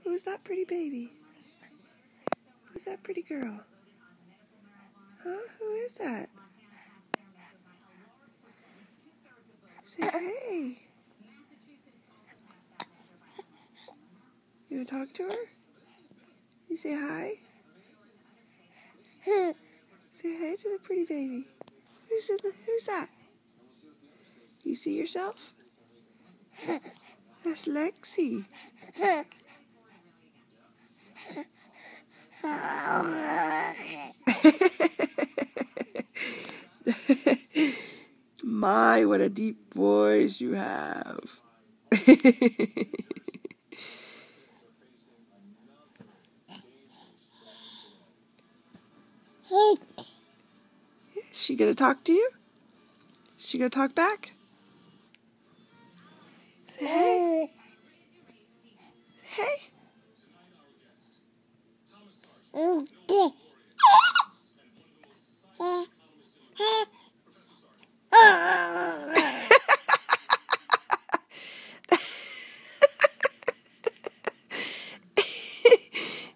Who's that pretty baby? Who's that pretty girl? Huh? Who is that? Say hey. You want to talk to her? You say hi? Say hi to the pretty baby. Who's that? You see yourself? That's Lexi. My, what a deep voice you have. She gonna talk to you? She gonna talk back? Say hey. Hey.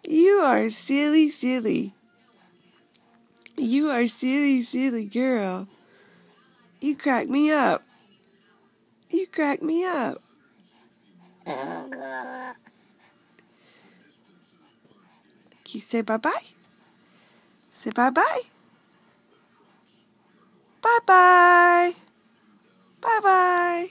You are silly, silly. You are silly, silly girl. You crack me up. You crack me up. Can you say bye-bye? Say bye-bye. Bye-bye. Bye-bye.